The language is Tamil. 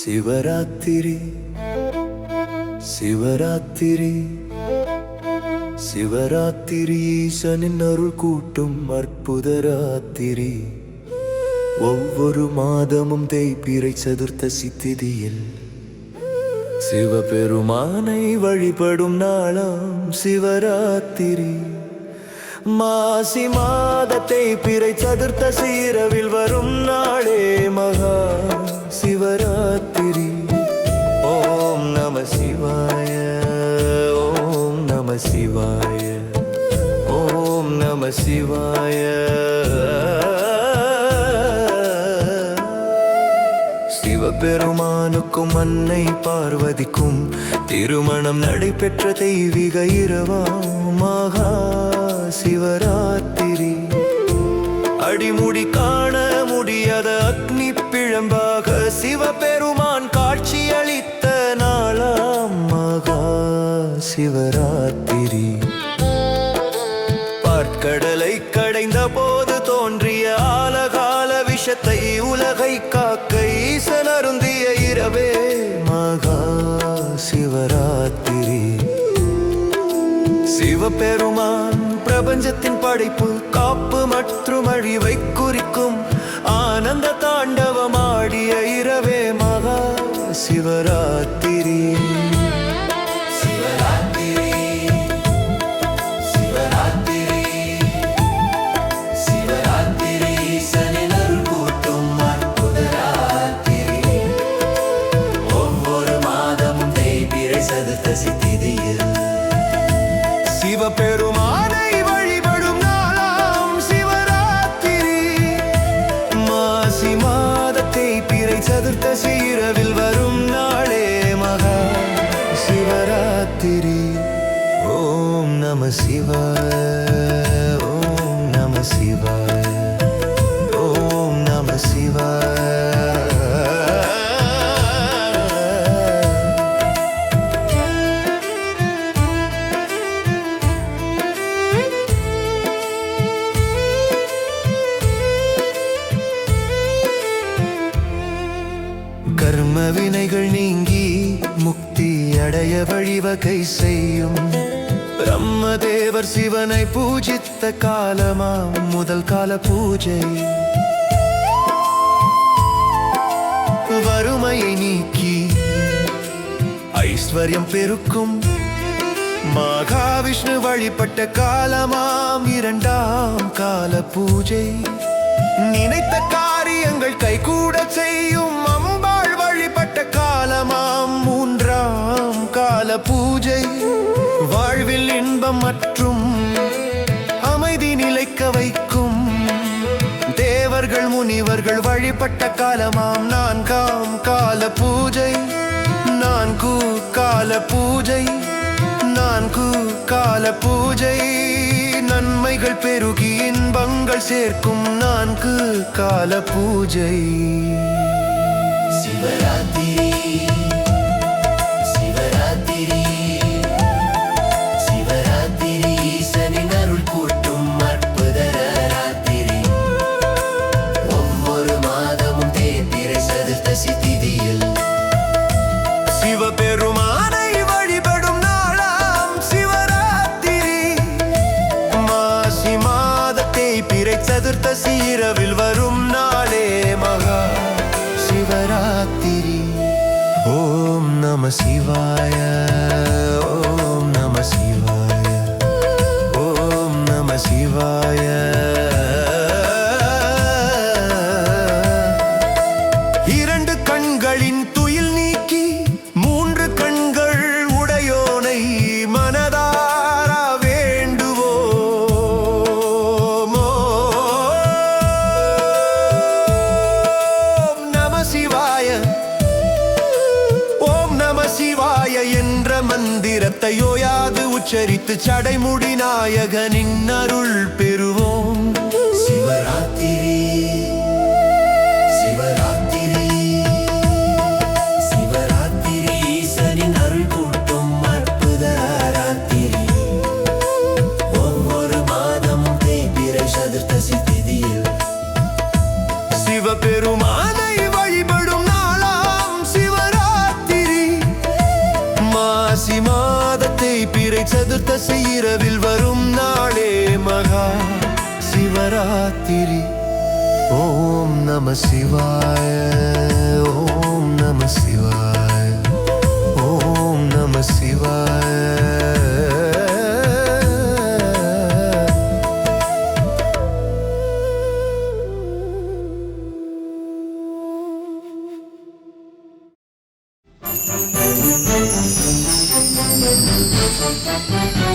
சிவராத்திரி சிவராத்திரி சிவராத்திரி ஈசனின் அருள் கூட்டும் அற்புத ராத்திரி. ஒவ்வொரு மாதமும் தேய்பிறை சதுர்த்தசி திதியில் சிவபெருமானை வழிபடும் நாளாம் சிவராத்திரி. மாசி மாத தேய்பிறை சதுர்த்தசி இரவில் வரும் நாளே மகா சிவராத்திரி. ஓம் நம சிவாய, ஓம் நம சிவாய, ஓம் நம சிவாய. சிவபெருமானுக்கும் அன்னை பார்வதிக்கும் திருமணம் நடைபெற்ற தெய்வீக இரவாம் மகா சிவராத்திரி. அடிமுடி காண முடியாத அக்னி பிழம்பாக சிவபெருமான் காட்சியளித்த நாளாம் மகா சிவராத்திரி. பாற்கடலை கடைந்த போது தோன்றிய ஆலகால விஷத்தை உலகை காக்க ஈசன் அருந்திய இரவே மகா சிவராத்திரி. சிவபெருமான் பிரபஞ்சத்தின் படைப்பு காப்பு மற்றும் அழிவை குறிக்கும் ஆனந்த தாண்டவமாடிய இரவே மகா சிவராத்திரி. சிவபெருமானை வழிபடும் நாளாம் சிவராத்திரி. மாசி மாத தேய்பிறை சதுர்த்தசி இரவில் வரும் நாளே மகா சிவராத்திரி. ஓம் நம சிவாய, ஓம் நம சிவாய, ஓம் நம சிவாய. கர்ம வினைகள் நீங்கி முக்தி அடைய வழிவகை செய்யும் பிரம்மதேவர் சிவனை பூஜித்த காலமாம் முதல் கால பூஜை. வறுமையை நீக்கி ஐஸ்வர்யம் பெருக்கும் மகாவிஷ்ணு வழிபட்ட காலமாம் இரண்டாம் கால பூஜை. நினைத்த காரியங்கள் கைகூட செய்யும் அம்பாள் வழிபட்ட காலமாம் மூன்றாம் கால பூஜை. வாழ்வில் இன்பம் மற்றும் அமைதி நிலைக்க வைக்கும் தேவர்கள் முனிவர்கள் வழிபட்ட காலமாம் நான்காம் கால பூஜை. நான்கு கால பூஜை, நான்கு கால பூஜை. நன்மைகள் பெருகி இன்பங்கள் சேர்க்கும் நான்கு கால பூஜை. சிவராத்திரி சிவராத்திரி சிவராத்திரி ஈசனின் அருள் கூட்டும் அற்புத ராத்திரி. ஒவ்வொரு மாதமும் தேய்பிறை சதுர்த்தசி திதியில் சிவபெருமானை வழிபடும் நாளாம் சிவராத்திரி. மாசி மாத தேய்பிறை சதுர்த்தசி இரவில் வரும் நாளே மகா சிவராத்திரி. ஓம் நம சிவாய, ஓம் நம சிவாய, ஓம் நம சிவாய. இரண்டு கண்களின் துயில் நீக்கி மூன்று கண்கள் உடையோனை மனதார வேண்டுவோம். ஓம் நம சிவாய, ஓம் நம சிவாய என்ற மந்திரத்தை ஓயாது உச்சரித்து சடைமுடி நாயகனின் அருள் பெறுவோம். சிவராத்திரி சிவராத்திரி சிவராத்திரி ஈசனின் அருள் கூட்டும் அற்புத ராத்திரி. ஒவ்வொரு மாதமும் தேய்பிறை சதுர்த்தசி திதியில் சிவபெருமானை வழிபடும் நாளாம் சிவ நம சிவாய ஓம் நம சிவாய ஓம் நம சிவாய. Thank you.